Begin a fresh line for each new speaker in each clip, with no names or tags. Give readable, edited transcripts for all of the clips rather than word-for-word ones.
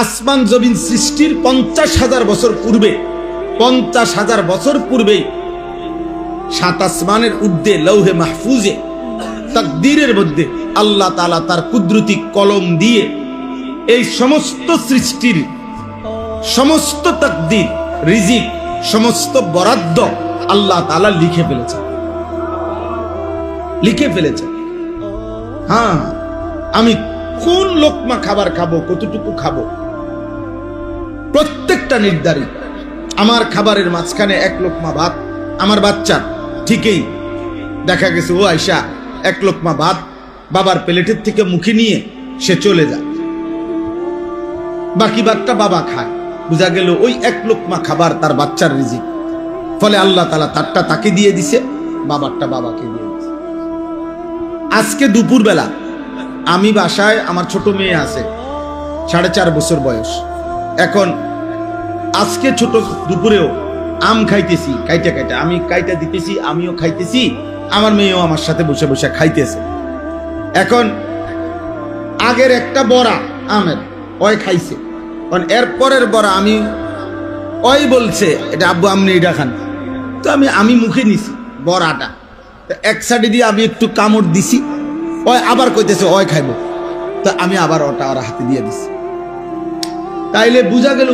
আসমান জমিন সৃষ্টির 50,000 বছর পূর্বে, 50,000 বছর পূর্বেই 7 আসমানের ঊর্ধ্বে লৌহে মাহফুজে তাকদীরের মধ্যে আল্লাহ তাআলা তার কুদরতি কলম দিয়ে এই সমস্ত সৃষ্টির সমস্ত তাকদীর, রিজিক, সমস্ত বরাদ্দ আল্লাহ তাআলা লিখে ফেলেছে। হ্যাঁ, আমি কোন লোকমা খাবার খাবো, কতটুকু খাবো, প্রত্যেকটা নির্ধারিত। আমার খাবারের মাঝখানে 1 লোকমা ভাত আমার বাচ্চা, ঠিকই দেখা গেছে ও আয়সা 1 লোকমা ভাত বাবার প্লেটের থেকে মুখে নিয়ে সে চলে যায়, বাকি ভাতটা বাবা খায়। বুঝা গেল ওই 1 লোকমা খাবার তার বাচ্চার রিজিক। ফলে আল্লাহ তাআলা তারটা তাকে দিয়ে দিছে, বাবারটা বাবাকে দিয়ে দিছে। আজকে দুপুর বেলা আমি বাসায়, আমার ছোট মেয়ে আছে 4.5 বছর বয়স। এখন আজকে ছোট দুপুরেও আম খাইতেছি, কাইটা আমি কাইটা দিতেছি, আমিও খাইতেছি, আমার মেয়েও আমার সাথে বসে বসে খাইতেছে। এখন আগের একটা বড়া আমের ওই খাইছে, কারণ এরপরের বড়া আমি ওই বলছে এটা আব্বু আপনি এটা খান, তো আমি মুখে নিছি বড়াটা, এক সাইডে দিয়ে আমি একটু কামড় দিছি, ওই আবার কইতেছে ওই খাইব, তো আমি আবার ওটা ওর হাতে দিয়ে দিছি। তাইলে বুঝা গেল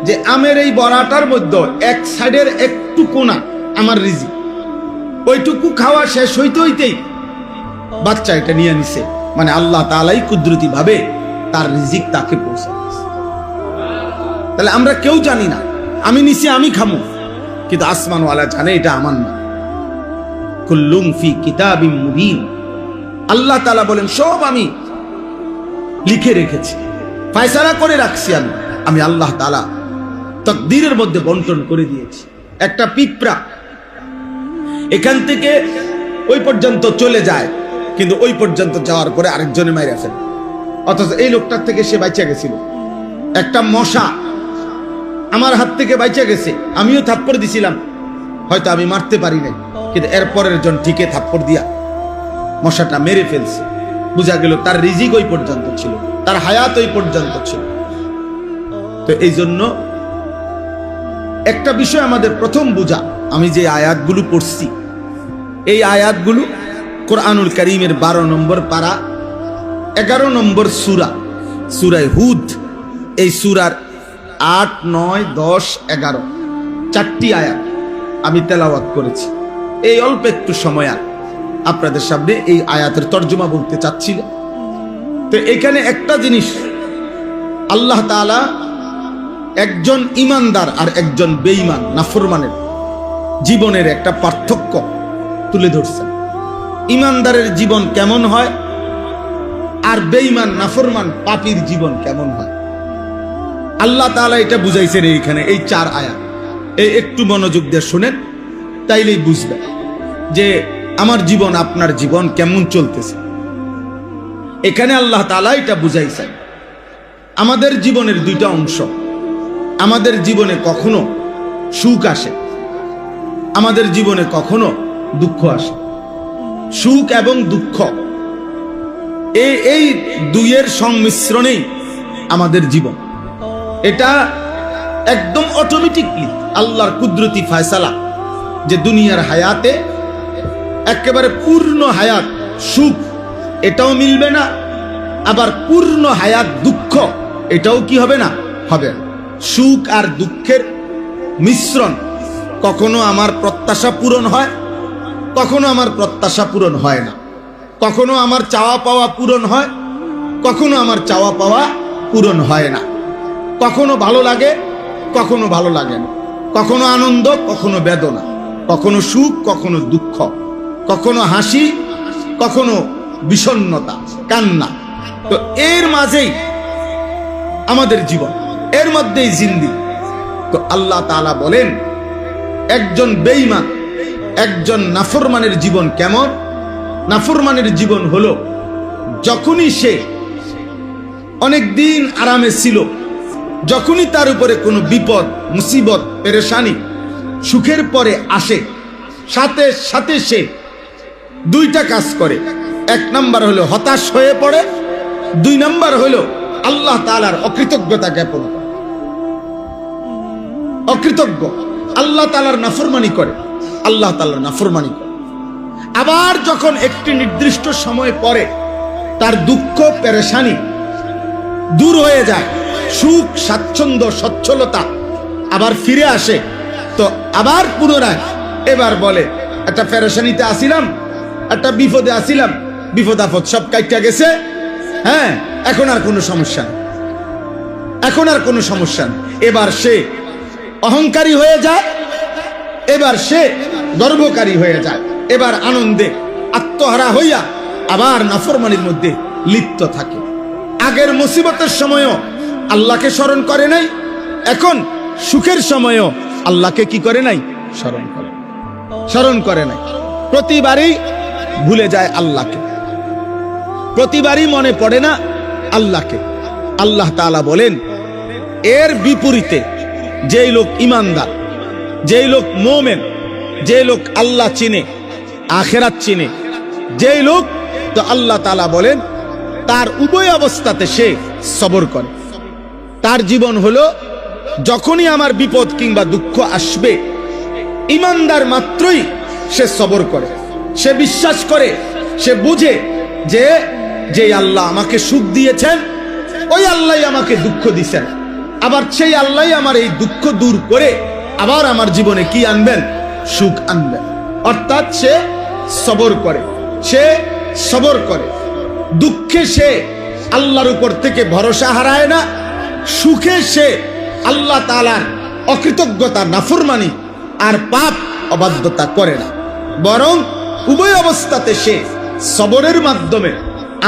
যে আমের এই বড়াটার মধ্যে এক সাইডের একটু কোনা আমার রিজিক, ওইটুকু খাওয়া শেষ হইতেই বাচ্চা এটা নিয়ে নিছে। মানে আল্লাহ তাআলাই কুদরতি ভাবে তার রিজিক তাকে পৌঁছে দিয়েছে। তাহলে আমরা কেউ জানি না, আমি নিছি আমি খামু, কিন্তু আসমানওয়ালা জানে এটা আমার না। কুল্লুম ফি কিতাবিম মুবিন, আল্লাহ তাআলা বলেন সব আমি লিখে রেখেছি, ফয়সালা করে রাখছি। আমি আল্লাহ তাআলা তাকদীরের মধ্যে বন্টন করে দিয়েছি। একটা পিঁপড়া এখান থেকে ওই পর্যন্ত চলে যায়, কিন্তু ওই পর্যন্ত যাওয়ার পরে আরেকজনে মাইরা ফেলে, অথচ এই লোকটার থেকে সে বাইচা গেছিল। একটা মশা আমার হাত থেকে বাইচা গেছে, আমিও থাপ্পড় দিছিলাম, হয়তো আমি মারতে পারি নাই, কিন্তু এরপরের জন ঠিকই থাপ্পড় দিয়া মশাটা মেরে ফেলছে। বুঝা গেল তার রিজিক ওই পর্যন্ত ছিল, তার হায়াত ওই পর্যন্ত ছিল। তো এই জন্য একটা বিষয় আমাদের প্রথম বুঝা, আমি যে আয়াতগুলো পড়ছি এই আয়াতগুলো কোরআনুল কারীমের 12 নম্বর পারা 11 নম্বর সূরা, সূরা হুদ। এই সূরার 8, 9, 10, 11 4টি আয়াত আমি তেলাওয়াত করেছি। এই অল্প একটু সময় আপনাদের সামনে এই আয়াতের তর্জমা বলতে চাচ্ছিল। তো এখানে একটা জিনিস আল্লাহ তাআলা একজন ইমানদার আর একজন বেঈমান নাফরমানের জীবনের একটা পার্থক্য তুলে ধরছেন। ইমানদারের জীবন কেমন হয় আর বেঈমান নাফরমান পাপীর জীবন কেমন হয়, আল্লাহ তাআলা এটা বুঝাইছেন এইখানে এই 4 আয়াত। এই একটু মনোযোগ দিয়ে শুনেন, তাইলেই বুঝবেন যে আমার জীবন আপনার জীবন কেমন চলতেছে। এখানে আল্লাহ তাআলা এটা বুঝাইছেন আমাদের জীবনের 2টা অংশ। আমাদের জীবনে কখনো সুখ আসে, আমাদের জীবনে কখনো দুঃখ আসে। সুখ এবং দুঃখ এই দুইয়ের সংমিশ্রণেই আমাদের জীবন। এটা একদম অটোমেটিকলি আল্লাহর কুদরতি ফয়সালা যে দুনিয়ার হায়াতে একেবারে পূর্ণ হায়াত সুখ এটাও মিলবে না, আবার পূর্ণ হায়াত দুঃখ এটাও কি হবে না, হবে না। সুখ আর দুঃখের মিশ্রণ, কখনো আমার প্রত্যাশা পূরণ হয়, কখনো আমার প্রত্যাশা পূরণ হয় না, কখনো আমার চাওয়া পাওয়া পূরণ হয়, কখনো আমার চাওয়া পাওয়া পূরণ হয় না, কখনো ভালো লাগে, কখনো ভালো লাগে না, কখনো আনন্দ, কখনো বেদনা, কখনো সুখ, কখনো দুঃখ, কখনো হাসি, কখনো বিষণ্ণতা, কান্না। তো এর মাঝেই আমাদের জীবন, এর মধ্যেই জিন্দেগি। তো আল্লাহ তাআলা বলেন একজন বেঈমান, একজন নাফরমানের জীবন কেমন? নাফরমানের জীবন হলো যখনই সে অনেকদিন আরামে ছিল, যখনই তার উপরে কোনো বিপদ, মুসিবত, পেরেশানি, সুখের পরে আসে, সাথে সাথে সে 2টা কাজ করে। 1 নাম্বার হলো হতাশ হয়ে পড়ে, 2 নাম্বার হলো আল্লাহ তাআলার অকৃতজ্ঞতা জ্ঞাপন করে, অকৃতজ্ঞ, আল্লাহ তাআলার নাফরমানি করে, আল্লাহ তাআলার নাফরমানি করে। আবার যখন একটি নির্দিষ্ট সময় পরে তার দুঃখ পেরেশানি দূর হয়ে যায়, সুখ স্বাচ্ছন্দ্য সচ্ছলতা আবার ফিরে আসে, তো আবার পুনরায় এবার বলে একটা পেরেশানিতে আসিলাম, একটা বিপদে আসিলাম, বিপদ আপদ সব কাইটা গেছে, হ্যাঁ এখন আর কোনো সমস্যা নেই, এখন আর কোনো সমস্যা নেই। এবার সে অহংকারী হয়ে যায়, এবার সে গর্বকারী হয়ে যায়, এবার আনন্দে আত্মহারা হইয়া আবার নাফরমানির মধ্যে লিপ্ত থাকে। আগের মুসিবতের সময়ও আল্লাহকে স্মরণ করে নাই, এখন সুখের সময়ও আল্লাহকে কি করে নাই, স্মরণ করে নাই। প্রতিবারই ভুলে যায় আল্লাহকে, প্রতিবারই মনে পড়ে না আল্লাহকে। আল্লাহ তাআলা বলেন, এর বিপরীতে যেই লোক ইমানদার, যেই লোক মুমিন, যেই লোক আল্লাহ চিনে, আখিরাত চিনে, যেই লোক, তো আল্লাহ তাআলা বলেন তার উভয় অবস্থাতে সে সবর করে। তার জীবন হলো যখনই আমার বিপদ কিংবা দুঃখ আসবে, ইমানদার মাত্রই সে সবর করে, সে বিশ্বাস করে, সে বুঝে যে যেই আল্লাহ আমাকে সুখ দিয়েছেন ওই আল্লাহই আমাকে দুঃখ দিয়েছেন, আবার সেই আল্লাহই আমার এই দুঃখ দূর করে আবার আমার জীবনে কি আনবেন, সুখ আনবেন। অর্থাৎ সে সবর করে, সে সবর করে। দুঃখে সে আল্লাহর উপর থেকে ভরসা হারায় না, সুখে সে আল্লাহ তাআলার অকৃতজ্ঞতা, নাফরমানি আর পাপ অবাধ্যতা করে না, বরং উভয় অবস্থাতে সে সবরের মাধ্যমে,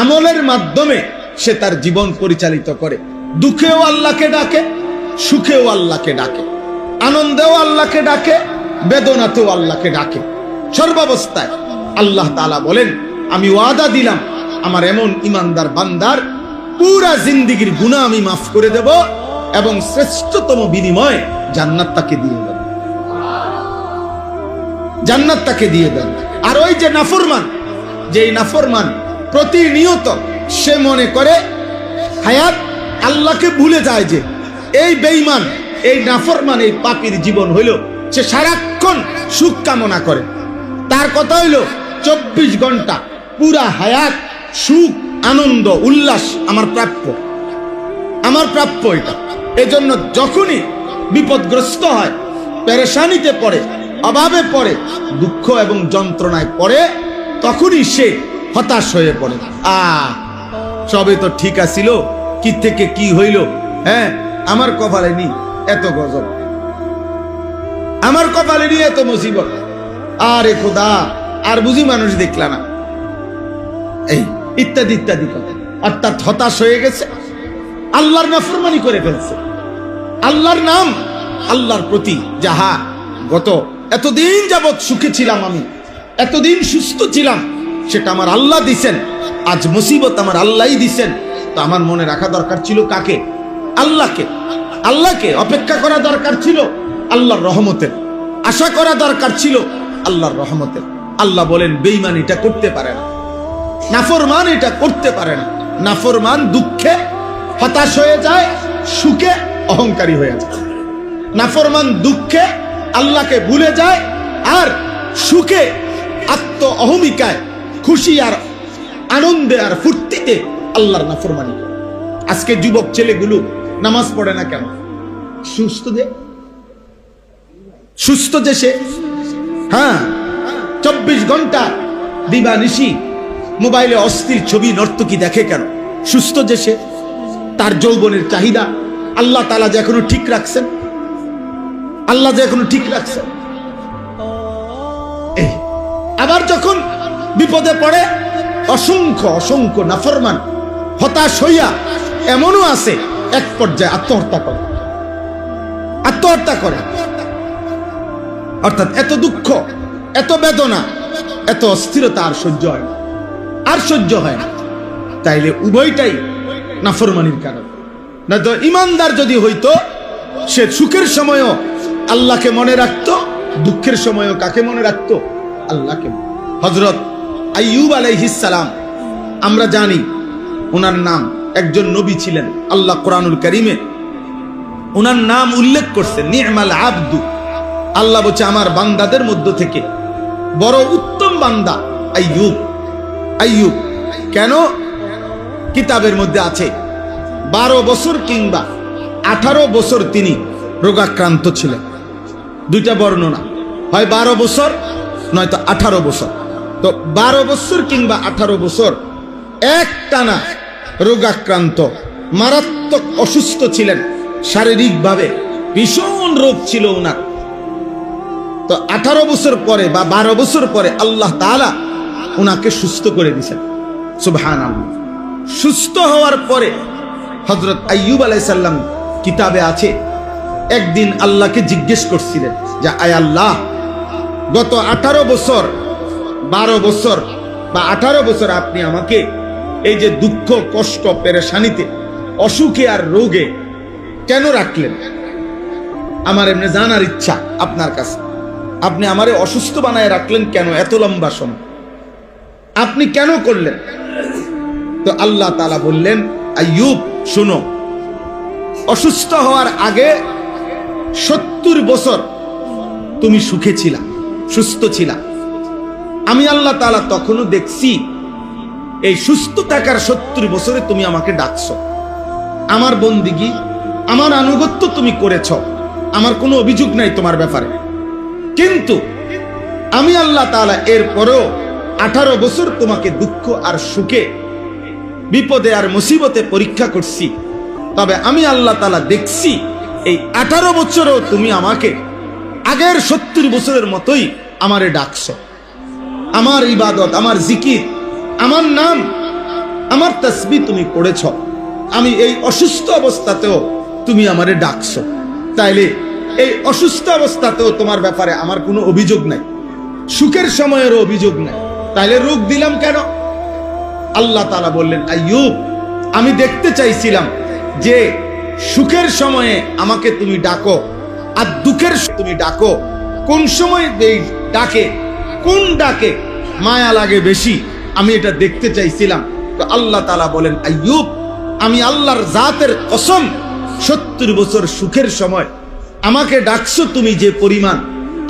আমলের মাধ্যমে সে তার জীবন পরিচালিত করে। দুঃখেও আল্লাহকে ডাকে, সুখেও আল্লাহকে ডাকে, আনন্দেও আল্লাহকে ডাকে, বেদনাতেও আল্লাহকে ডাকে। সর্বাবস্থায় আল্লাহ তাআলা বলেন, আমি ওয়াদা দিলাম আমার এমন ইমানদার বান্দার পুরা জিন্দেগীর গুনাহ আমি মাফ করে দেব এবং শ্রেষ্ঠতম বিনিময় জান্নাত তাকে দিয়ে দেব, জান্নাত তাকে দিয়ে দেব। আর ওই যে নাফরমান, যেই নাফরমান প্রতিনিয়ত সে মনে করে হায়াত, আল্লাহকে ভুলে যায়, যে এই বেঈমান, এই নাফরমান, এই পাপীর জীবন হইল সে সারাক্ষণ সুখ কামনা করে। তার কথা হইল 24 ঘন্টা পুরা হায়াত সুখ, আনন্দ, উল্লাস আমার প্রাপ্য, আমার প্রাপ্য এটা। এজন্য যখনই বিপদগ্রস্ত হয়, পেরেশানিতে পড়ে, অভাবে পড়ে, দুঃখ এবং যন্ত্রণায় পড়ে, তখনই সে হতাশ হয়ে পড়ে। সবে তো ঠিক আছিল, কি থেকে কি হইল, হ্যাঁ আমার কপালে নি এত গজব, আমার কপালে নি এত মুসিবত, আরে খোদা আর বুঝি মানুষ দেখলা না, এই ইত্যাদি ইত্যাদি কথা। অর্থাৎ হতাশ হয়ে গেছে, আল্লাহর নাফরমানি করে ফেলছে। আল্লাহর নাম, আল্লাহর প্রতি যাহা গত এতদিন যাবৎ সুখে ছিলাম, আমি এতদিন সুস্থ ছিলাম, সেটা আমার আল্লাহ দিছেন, আজ মুসিবত আমার আল্লাহই দিছেন। তো আমার মনে রাখা দরকার ছিল কাকে? আল্লাহকে। আল্লাহকে অপেক্ষা করা দরকার ছিল আল্লাহর রহমতের, আশা করা দরকার ছিল আল্লাহর রহমতের। আল্লাহ বলেন বেঈমান এটা করতে পারে না, নাফরমান এটা করতে পারে না। নাফরমান দুঃখে হতাশ হয়ে যায়, সুখে অহংকারী হয়ে যায়। নাফরমান দুঃখে আল্লাহকে ভুলে যায়, আর সুখে আত্ম অহমিকায়, খুশি আর আনন্দে আর ফুর্তিতে আল্লাহর নাফরমানি করে। আজকে যুবক ছেলেগুলো নামাজ পড়ে না কেন? সুস্থ যে সে, হ্যাঁ 24 ঘন্টা দিবানিশি মোবাইলে অস্থির ছবি নর্তকী দেখে কেন? সুস্থ যে সে, তার যৌবনের চাহিদা আল্লাহ তাআলা যে এখনো ঠিক রাখছেন, আল্লাহ যে এখনো ঠিক রাখছেন। আবার যখন বিপদে পড়ে অসংখ্য অসংখ্য নাফরমান হতাশ হইয়া এমনও আছে এক পর্যায়ে আত্মহত্যা করে। অর্থাৎ এত দুঃখ, এত বেদনা, এত অস্থিরতা আর সহ্য হয় না, তাইলে উভয়টাই নাফরমানির কারণ। না তো ইমানদার যদি হইতো, সে সুখের সময়ও আল্লাহকে মনে রাখতো, দুঃখের সময়ও কাকে মনে রাখতো? আল্লাহকে। হযরত আইয়ুব আলাইহিস সালাম, আমরা জানি ওনার নাম একজন নবী ছিলেন। আল্লাহ কোরআনুল কারীমে ওনার নাম উল্লেখ করছেন, নি'মাল আবদু। আল্লাহ বলছে আমার বান্দাদের মধ্য থেকে বড় উত্তম বান্দা আইয়ুব। আইয়ুব কেন? কিতাবের মধ্যে আছে 12 বছর কিংবা 18 বছর তিনি রোগাক্রান্ত ছিলেন। দুইটা বর্ণনা, হয় 12 বছর নয়তো 18 বছর। তো 12 বছর কিংবা 18 বছর একটানা রোগাক্রান্ত, মারাত্মক অসুস্থ ছিলেন, শারীরিকভাবে ভীষণ রোগ ছিল ওনার। তো 18 বছর পরে বা 12 বছর পরে আল্লাহ তাআলা ওনাকে সুস্থ করে দিয়েছেন। সুবহানাল্লাহ। সুস্থ হওয়ার পরে হযরত আইয়ুব আলাইহিস সালাম কিতাবে আছে একদিন আল্লাহকে জিজ্ঞেস করছিলেন যে আয় আল্লাহ, গত 18 বছর 12 বছর বা 18 বছর আপনি আমাকে এই যে দুঃখ কষ্ট পেরেশানিতে অসুখে আর রোগে কেন রাখলেন? আমার এমনি জানার ইচ্ছা আপনার কাছে, আপনি আমারে অসুস্থ বানায় রাখলেন কেন এত লম্বা সময়? আপনি কেন করলেন? তো আল্লাহ তাআলা বললেন, আইয়ুব শুনো, অসুস্থ হওয়ার আগে 70 বছর তুমি সুখে ছিলা, সুস্থ ছিলা। আমি আল্লাহ তাআলা তখনও দেখছি এই সুস্থ থাকার 70 বছরে তুমি আমাকে ডাকছো, আমার বন্দিগি আমার আনুগত্য তুমি করেছ, আমার কোনো অভিযোগ নাই তোমার ব্যাপারে। কিন্তু আমি আল্লাহ তাআলা এরপরেও 18 বছর তোমাকে দুঃখ আর সুখে বিপদে আর মুসিবতে পরীক্ষা করছি। তবে আমি আল্লাহ তাআলা দেখছি এই 18 বছরও তুমি আমাকে আগের 70 বছরের মতোই আমারে ডাকছো। আমার ইবাদত, আমার জিকির, আমার নাম, আমার তাসবিহ তুমি পড়েছ। আমি এই অসুস্থ অবস্থাতেও তুমি আমারে ডাকছো। তাইলে এই অসুস্থ অবস্থাতেও তোমার ব্যাপারে আমার কোনো অভিযোগ নাই, সুখের সময়েরও অভিযোগ নাই। তাইলে রোগ দিলাম কেন? আল্লাহ তাআলা বললেন, আইয়ুব আমি দেখতে চাইছিলাম যে সুখের সময়ে আমাকে তুমি ডাকো আর দুঃখের তুমি ডাকো, কোন সময় ডাকে, কোন ডাকে মায়া লাগে বেশি, আমি এটা দেখতে চাইছিলাম। তো আল্লাহ তাআলা বলেন, আইয়ুব আমি আল্লাহর জাতের কসম, 70 বছর সুখের সময় আমাকে ডাকছো তুমি যে পরিমাণ,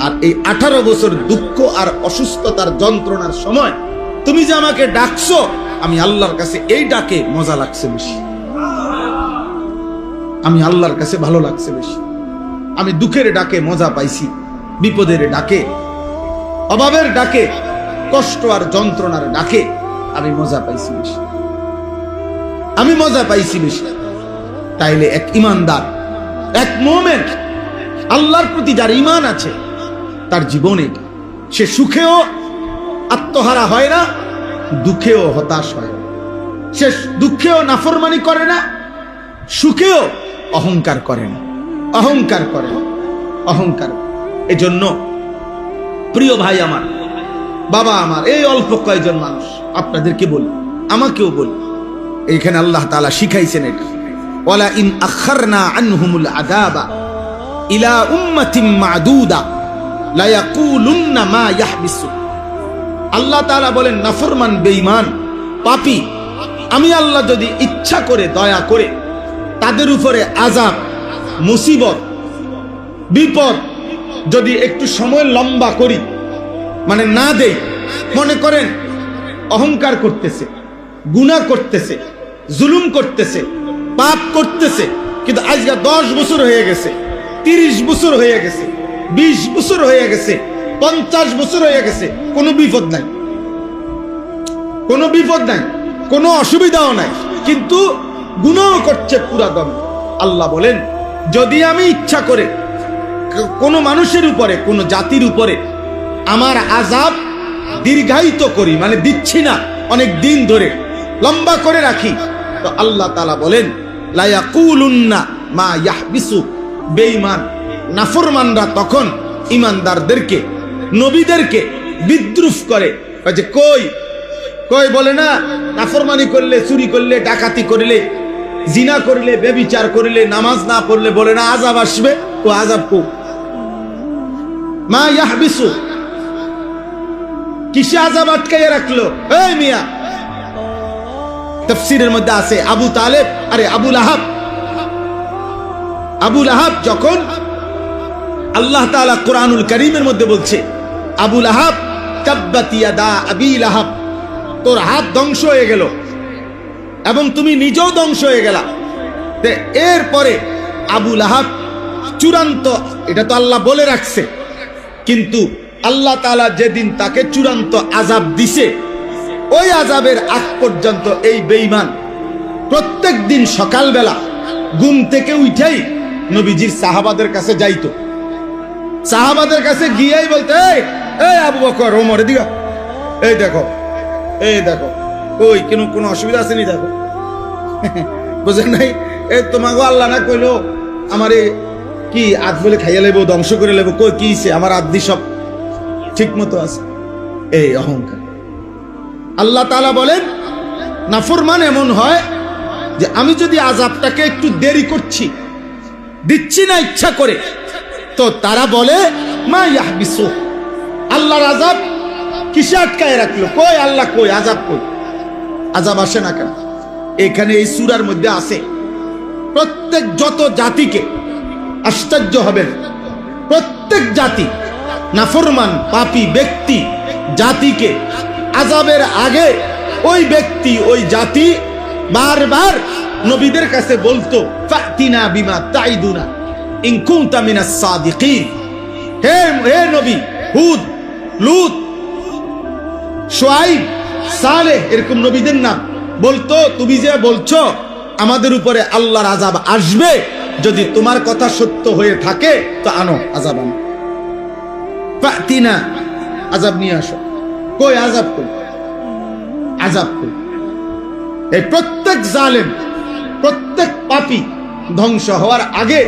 আর এই 18 বছর দুঃখ আর অসুস্থতার যন্ত্রণার সময় তুমি যে আমাকে ডাকছো, আমি আল্লাহর কাছে এই ডাকে মজা লাগছে বেশি, আমি আল্লাহর কাছে ভালো লাগছে বেশি। আমি দুঃখের ডাকে মজা পাইছি, বিপদের ডাকে, অভাবের ডাকে, কষ্ট আর যন্ত্রণার ডাকে আমি মজা পাইছি বেশি, আমি মজা পাইছি বেশি। তাইলে এক ইমানদার, এক মুমিন, আল্লাহর প্রতি যার ঈমান আছে, তার জীবনে সে সুখেও আত্মহারা হয় না, দুঃখেও হতাশ হয় না। সে দুঃখেও নাফরমানি করে না, সুখেও অহংকার করে না, অহংকার করে না, অহংকার। এজন্য প্রিয় ভাই আমার, বাবা আমার, এই অল্প কয়েকজন মানুষ আপনাদেরকে বলি, আমাকেও বলি, এইখানে আল্লাহ তাআলা শিখাইছেন এটা, ওয়ালা ইন আখারনা আনহুমুল আযাবা ইলা উম্মাতিন মাদুদা লা ইয়াকুলুন্না মা ইয়াহবিসু। আল্লাহ তাআলা বলেন, নাফরমান, বেঈমান, পাপী, আমি আল্লাহ যদি ইচ্ছা করে দয়া করে তাদের উপরে আযাব, মুসিবত, বিপদ যদি একটু সময় লম্বা করি, মানে না দেই, মনে করেন অহংকার করতেছে, গুনাহ করতেছে, জুলুম করতেছে, পাপ করতেছে, কিন্তু আজকে 10 বছর হয়ে গেছে, 30 বছর হয়ে গেছে, 20 বছর হয়ে গেছে, 50 বছর হয়ে গেছে, কোনো বিপদ নাই, কোনো বিপদ নাই, কোনো অসুবিধাও নাই, কিন্তু গুনাহ করছে পুরা দম। আল্লাহ বলেন, যদি আমি ইচ্ছা করে কোনো মানুষের উপরে, কোনো জাতির উপরে আমার আযাব দীর্ঘায়িত করি, মানে দিচ্ছি না, অনেক দিন ধরে লম্বা করে রাখি, তো আল্লাহ তাআলা বলেন, লা ইয়াকুলুন্না মা ইয়াহবিসু, বেঈমান নাফরমানরা তখন ইমানদারদেরকে, নবীদেরকে বিদ্রুপ করে, যে কই কই বলে না, নাফরমানি করলে, চুরি করলে, ডাকাতি করলে, জিনা করলে, ব্যভিচার করলে, নামাজ না পড়লে বলে না আযাব আসবে, ও আযাব কো মা ইয়াহবিসু, কিসে আযাব আটকাইয়া রাখলো? এই মিয়া, তাফসীরের মধ্যে আছে আবু তালেব, আবু লাহাব যখন আল্লাহ তাআলা কোরআনুল কারীমের মধ্যে বলছে, আবু লাহাব তাব্বাত ইয়াদা আবি লাহাব, তোর হাত ধ্বংস হয়ে গেল এবং তুমি নিজেও ধ্বংস হয়ে গেলা। এরপরে আবু লাহাব চূড়ান্ত, এটা তো আল্লাহ বলে রাখছে, কিন্তু আল্লাহ তাআলা যেদিন তাকে চূড়ান্ত আযাব দিছে, ওই আযাবের আগ পর্যন্ত এই বেঈমান প্রত্যেক দিন সকালবেলা ঘুম থেকে উঠেই নবীজির সাহাবাদের কাছে যাইতো। সাহাবাদের কাছে গিয়েই বলতে, এই আবু বকর, ওমর, এদিকে এই দেখো, ওই কোনো অসুবিধা আছে নি? দেখো, বুঝেন নাই? এই তোমাকে আল্লাহ না কইলো আমারে কি আজ বলে খাইয়া লেবো, ধ্বংস করে লেবো, কই কি আমার আদি সব ঠিক মতো আছে। এই অহংকার। আল্লাহ তাআলা বলেন, নাফরমান এমন হয় যে আমি যদি আযাবটাকে একটু দেরি করছি, দিচ্ছি না ইচ্ছা করে, তো তারা বলে মা ইয়াহবিসু, আল্লাহর আযাব কিসে আটকায় রাখলো? কই আল্লাহ, কই আযাব, কই আযাব আসে না কেন? এখানে এই সূরার মধ্যে আছে প্রত্যেক যত জাতিকে, আশ্চর্য হবেন, প্রত্যেক জাতি নাফরমান পাপী ব্যক্তি জাতিকে আযাবের আগে ওই ব্যক্তি, ওই জাতি বারবার নবীদের কাছে বলতো, ফাতিনা বিমা তাইদুনা ইন কুনতা মিনাস সাদিকিন। হে নবী হুদ, লূত, শুআইব, সালেহ, এরকম নবীদের নাম বলতো, তুমি যে বলছো আমাদের উপরে আল্লাহর আযাব আসবে, যদি তোমার কথা সত্য হয়ে থাকে তো আনো আযাব, আনো, ফাতিনা, আযাব নিয়ে আসো। কই আযাব, কই আযাব, কই? এই প্রত্যেক জালেম, প্রত্যেক পাপী ধ্বংস হওয়ার আগে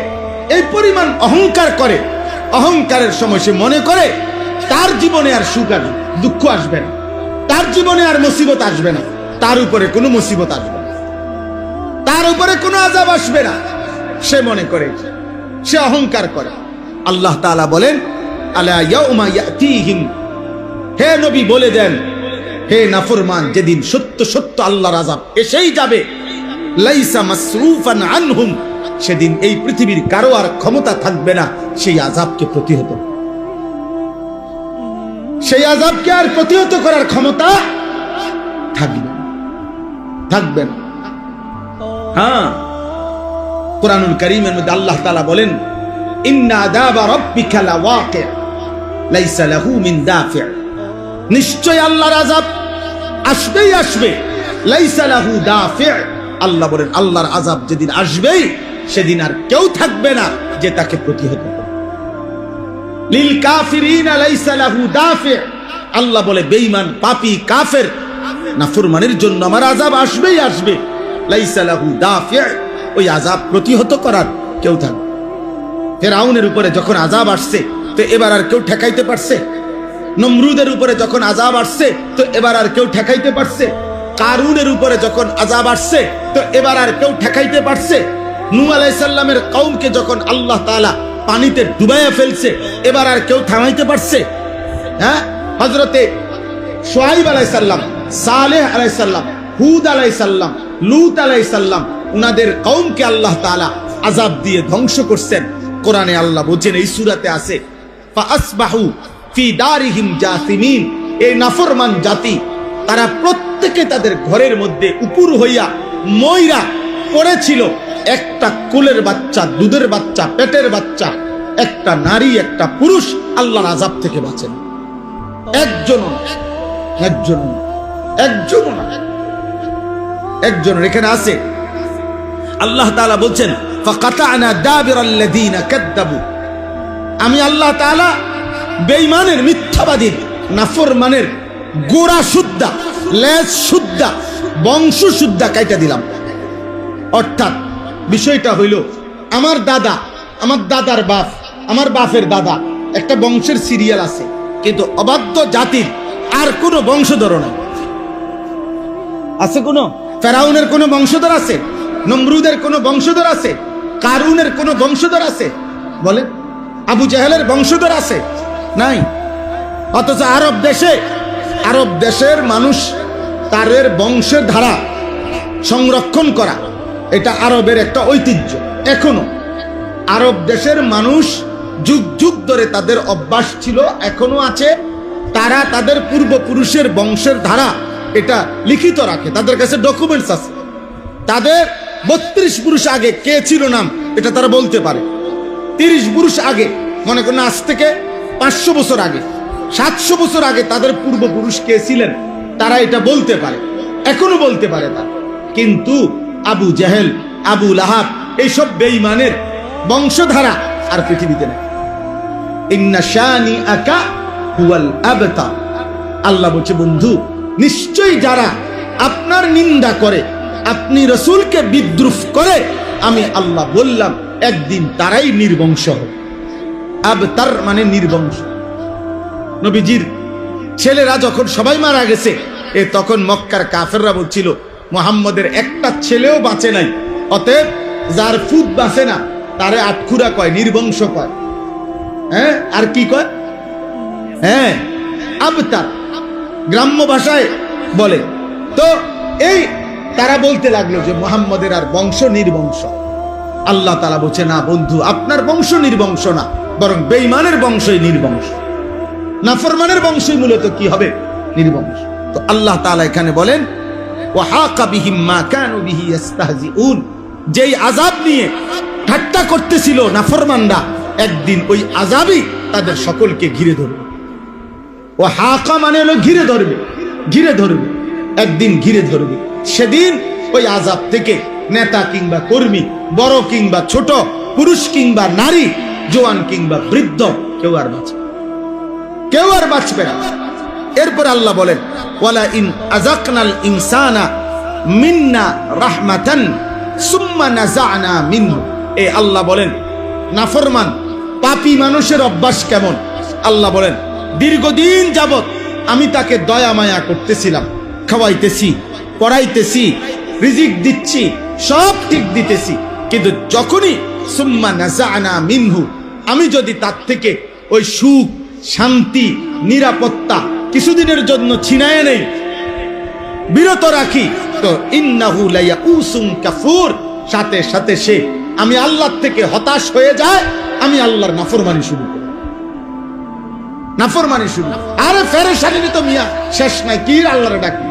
এই পরিমাণ অহংকার করে, অহংকারের সময় সে মনে করে তার জীবনে আর সুখ আসবে, দুঃখ আসবে না, তার জীবনে আর মুসিবত আসবে না, তার উপরে কোনো মুসিবত আসবে না, তার উপরে কোনো আযাব আসবে না, সে মনে করে, সে অহংকার করে। আল্লাহ তাআলা বলেন, আলা ইয়াউমা ইয়াতিহিম, হে নবী বলে দেন, হে নাফরমান, যেদিন সত্য সত্য আল্লাহর আযাব এসেই যাবে, লাইসা মাসরুফান আনহুম, সেদিন এই পৃথিবীর কারো আর ক্ষমতা থাকবে না সেই আযাবকে প্রতিহত, সেই আযাবকে আর প্রতিহত করার ক্ষমতা থাকবে না। হ্যাঁ, কুরআনুল কারীমের মধ্যে আল্লাহ তাআলা বলেন, ইন্না আযাবা রাব্বিকা লাওয়াকি' লাইসা লাহু মিন দাফি', নিশ্চয় আল্লাহর আযাব আসবেই আসবে, লাইসা লাহু দাফি', আল্লাহ বলেন আল্লাহর আযাব যেদিন আসবেই সেদিন আর কেউ থাকবে না যে তাকে প্রতিহত করবে। লিল কাফিরিনা লাইসা লাহু দাফি', আল্লাহ বলে বেঈমান, পাপী, কাফের, নাফরমানের জন্য আমার আযাব আসবেই আসবে, লাইসা লাহু দাফি', ওই আযাব প্রতিহত করার কেউ থাকবে। ফিরআউনের উপরে যখন আযাব আসছে, তো এবার আর কেউ ঠেকাইতে পারছে? নমরুদের উপরে যখন আযাব আসছে, তো এবার আর কেউ ঠেকাইতে পারছে? কারুনের উপরে যখন আযাব আসছে, তো এবার আর কেউ ঠেকাইতে পারছে? নূহ আলাইহিস সালামের কওমকে যখন আল্লাহ তাআলা পানিতে ডুবাইয়া ফেলছে, এবার আর কেউ থামাইতে পারছে? হ্যাঁ, হযরতে শুআইব আলাইহিস সালাম, সালেহ আলাইহিস সালাম, হুদ আলাইহিস সালাম, লূত আলাইহিস সালাম, উনাদের কওমকে আল্লাহ তাআলা আযাব দিয়ে ধ্বংস করছেন। কোরআনে আল্লাহ বলেন, এই সূরাতে আছে, ফাআসবাহু ফি দারিহিম জাসিমিন, এই নাফরমান জাতি তারা প্রত্যেকে তাদের ঘরের মধ্যে উপুর হইয়া ময়রা পড়েছিল। একটা কোলের বাচ্চা, দুধের বাচ্চা, পেটের বাচ্চা, একটা নারী, একটা পুরুষ আল্লাহর আযাব থেকে বাঁচেন। একজন এখানে আছে। আল্লাহ তাআলা বলছেন, ফাকাতানা দাবিরাল্লাযিনা কাযযাবু, আমি আল্লাহ তাআলা বেঈমানের, মিথ্যাবাদীর, নাফরমানের গোড়া শুদ্ধা, লেজ শুদ্ধা, বংশ শুদ্ধা কাইটা দিলাম। অর্থাৎ বিষয়টা হইল, আমার দাদা, আমার দাদার বাপ, আমার বাপের দাদা, একটা বংশের সিরিয়াল আছে, কিন্তু অবাধ্য জাতির আর কোনো বংশধর নাই। আছে কোন? ফেরাউনের কোনো বংশধর আছে? নমরুদের কোনো বংশধর আছে? কারুনের কোনো বংশধর আছে? বলে আবু জাহেলের বংশধর আছে? নাই। অথচ আরব দেশের মানুষ তাদের বংশের ধারা সংরক্ষণ করা, এটা আরবের একটা ঐতিহ্য। এখনো আরব দেশের মানুষ যুগ যুগ ধরে তাদের অভ্যাস ছিল, এখনো আছে। তারা তাদের পূর্বপুরুষের বংশের ধারা এটা লিখিত রাখে, তাদের কাছে ডকুমেন্টস আছে। তাদের 32 পুরুষ আগে কে ছিল নাম এটা তারা বলতে পারে। 30 পুরুষ আগে, মনে করেন আজ থেকে 500 বছর আগে, 700 বছর আগে তাদের পূর্বপুরুষ কে ছিলেন তারা এটা বলতে পারে, এখনো বলতে পারে তা। কিন্তু আবু জাহেল, আবু লাহাব, এইসব বেঈমানের বংশধারা আর পৃথিবীতে নেই। ইন্না শানিআকা হুয়াল আবতার। আল্লাহ বলছে, বন্ধু নিশ্চয়ই যারা আপনার নিন্দা করে, আপনি রাসূলকে বিদ্রুপ করে, আমি আল্লাহ বললাম একদিন তারাই নির্বংশ হবে। আবতার মানে নির্বংশ। নবীজির ছেলেরা যখন সবাই মারা গেছে, তখন মক্কার কাফেররা বলছিল মুহাম্মদের একটা ছেলেও বাঁচে নাই, অতএব যার ফুট বাঁচে না তারে আটখুরা কয়, নির্বংশ কয়। হ্যাঁ, আর কি কয়? হ্যাঁ, আবতার গ্রাম্য ভাষায় বলে। তো এই তারা বলতে লাগলো যে মুহাম্মদের আর বংশ নির্বংশ। আল্লাহ তাআলা বলছে, না বন্ধু, আপনার বংশ নির্বংশ না, বরং বেঈমানের বংশই নির্বংশ, নাফরমানের বংশই মূলত কি হবে? নির্বংশ। তো আল্লাহ তাআলা এখানে বলেন, ওয়াহাকা বিহিম মা কানু বিহি ইস্তাহজিউন, যেই আযাব নিয়ে ঠাট্টা করতেছিল নাফরমানরা, একদিন ওই আযাবই তাদের সকলকে ঘিরে ধরবে। ওয়াহাকা মানে হলো ঘিরে ধরবে, ঘিরে ধরবে, একদিন ঘিরে ধরবে। সেদিন ওই আযাব থেকে নেতা কিংবা কর্মী, বড় কিংবা ছোট, পুরুষ কিংবা নারী, জওয়ান কিংবা বৃদ্ধ, কেউ আর বাঁচবে, কেউ আর বাঁচবে না। এরপর আল্লাহ বলেন, ওয়ালা ইন আযাকনাল ইনসানা মিন্না রাহমাতান সুম্মা নাযা'না মিনহু। এই আল্লাহ বলেন নাফরমান পাপী মানুষের অভ্যাস কেমন। আল্লাহ বলেন, দীর্ঘদিন যাবত আমি তাকে দয়া মায়া করতেছিলাম, খাওয়াইতেছি, পড়াইতেছি, রিজিক দিচ্ছি, সব ঠিক দিতেছি, কিন্তু যখনই সুম্মা নাযা'না মিনহু, আমি যদি তার থেকে ওই সুখ, শান্তি, নিরাপত্তা কিছুদিনের জন্য ছিনায় নেই, বিরত রাখি, তো ইন্নাহু লায়াউসুন কাফুর, সাথে সাথে সে আমি আল্লাহর থেকে হতাশ হয়ে যায়, আমি আল্লাহর নাফরমানি শুরু করি, নাফরমানি শুরু। আরে ফেরেশানির তো মিয়া শেষ নাই, কি আল্লাহরে ডাকি,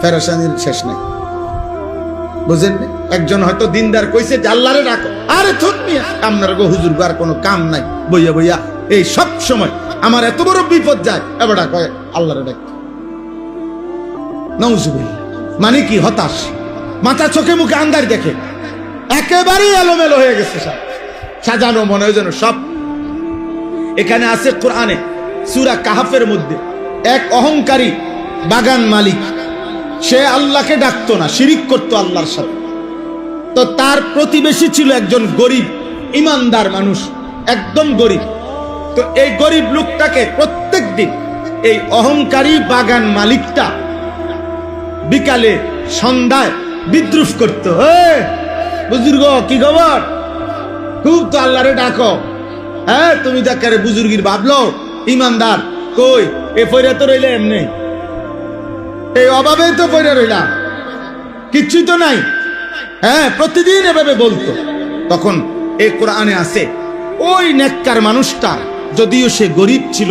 ফেরেশানির শেষ নাই, বুঝেন? একজন হয়তো দিনদার কইছে যে আল্লাহরে ডাকো, আরে থুন মিয়া, আপনার গো হুজুর আর কোনো কাম নাই, বইয়া বইয়া এই সব সময় আমার এত বড় বিপদ যায়, এবার কয় আল্লাহরে ডাক। নাউজুবিল্লাহ, মানে কি? হতাশ, মাথা চোখে মুখে আন্দার দেখে, একেবারেই এলোমেলো হয়ে গেছে, সব সাজানো মনে হয় যেন সব। এখানে আছে কোরআনে সূরা কাহাফের মধ্যে এক অহংকারী বাগান মালিক, সে আল্লাহকে ডাকতো না, শিরিক করতো আল্লাহর সাথে। তো তার প্রতিবেশী ছিল একজন গরিব ইমানদার মানুষ, একদম গরিব। তো এই গরিব লোকটাকে প্রত্যেক দিন এই অহংকারী বাগান মালিকটা বিকালে সন্ধ্যায় বিদ্রুপ করত। বুজুর্গ কি খবর, খুব তো আল্লাহরে ডাকো, হ্যাঁ তুমি তাকে বুজুর্গির ভাবলো, ইমানদার কই, এ পয়রা তো রইলে এমনি, এই অভাবে তো পয়রা রইলা, কিচ্ছুই তো নাই। হ্যাঁ, প্রতিদিন এভাবে বলতো। তখন এই কোরআনে আছে, ওই নেককার মানুষটা যদিও সে গরিব ছিল,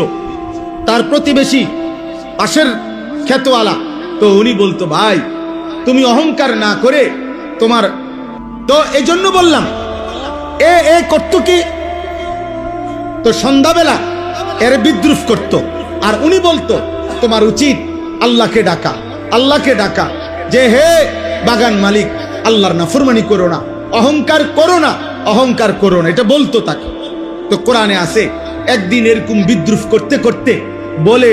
তার প্রতিবেশী পাশের ক্ষেতওয়ালা, তো উনি বলতো, ভাই তুমি অহংকার না করে তোমার, তো এই জন্য বললাম এ করতো কি, তো সন্ধ্যাবেলা এর বিদ্রুপ করত, আর উনি বলতো তোমার উচিত আল্লাহকে ডাকা, আল্লাহকে ডাকা, যে হে বাগান মালিক, আল্লাহর নাফরমানি করো না, অহংকার করো না, অহংকার করো না, এটা বলতো তাকে। তো কোরআনে আছে, একদিন এরকম বিদ্রুপ করতে করতে বলে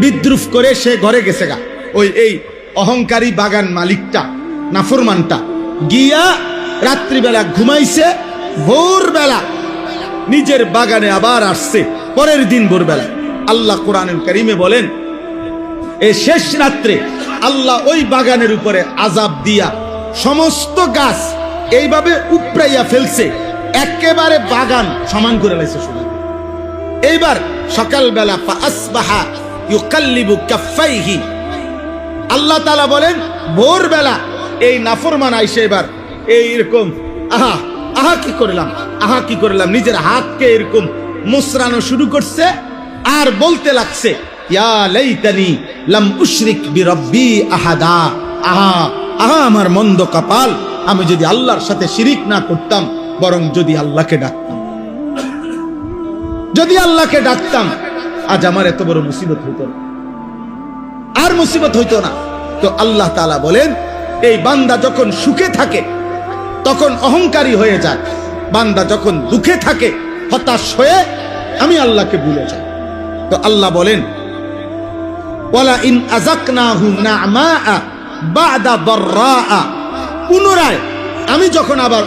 বিদ্রুপ করে সে ঘরে গেছে গা, ওই এই অহংকারী বাগান মালিকটা, নাফরমানটা গিয়া রাত্রিবেলা ঘুমাইছে, ভোরবেলা নিজের বাগানে আবার আসছে, পরের দিন ভোরবেলা। আল্লাহ কোরআনুল কারীমে বলেন, এই শেষ রাত্রে আল্লাহ ওই বাগানের উপরে আযাব দিয়া সমস্ত গাছ এইভাবে উপড়াইয়া ফেলছে, একেবারে বাগান সমান করে লাইছে শুধু। এইবার সকালবেলা ফাসবাহা ইউকাল্লিবু কাফাইহি, আল্লাহ তাআলা বলেন ভোরবেলা এই নাফরমান আইসে এবার এইরকম আহা আহা কি করলাম নিজের হাতকে এরকম মুসরানো শুরু করছে আর বলতে লাগছে ইয়া লাইতানি লাম উশরিক বিরব্বি আহাদা। আহা আহা আমার মন্দ কপাল, আমি যদি আল্লাহর সাথে শিরিক না করতাম, বরং যদি আল্লাহকে ডাকতাম, আজ আমার এত বড় মুসিবত হইতো না, আর মুসিবত হইতো না। তো আল্লাহ তাআলা বলেন, এই বান্দা যখন সুখে থাকে তখন অহংকারী হয়ে যায়, বান্দা যখন দুঃখে থাকে হতাশ হয়ে আমি আল্লাহকে ভুলে যাই। তো আল্লাহ বলেন, ওয়ালা ইন আযাকনাহু না'মা বা'দা দাররা, পুনরায় আমি যখন আবার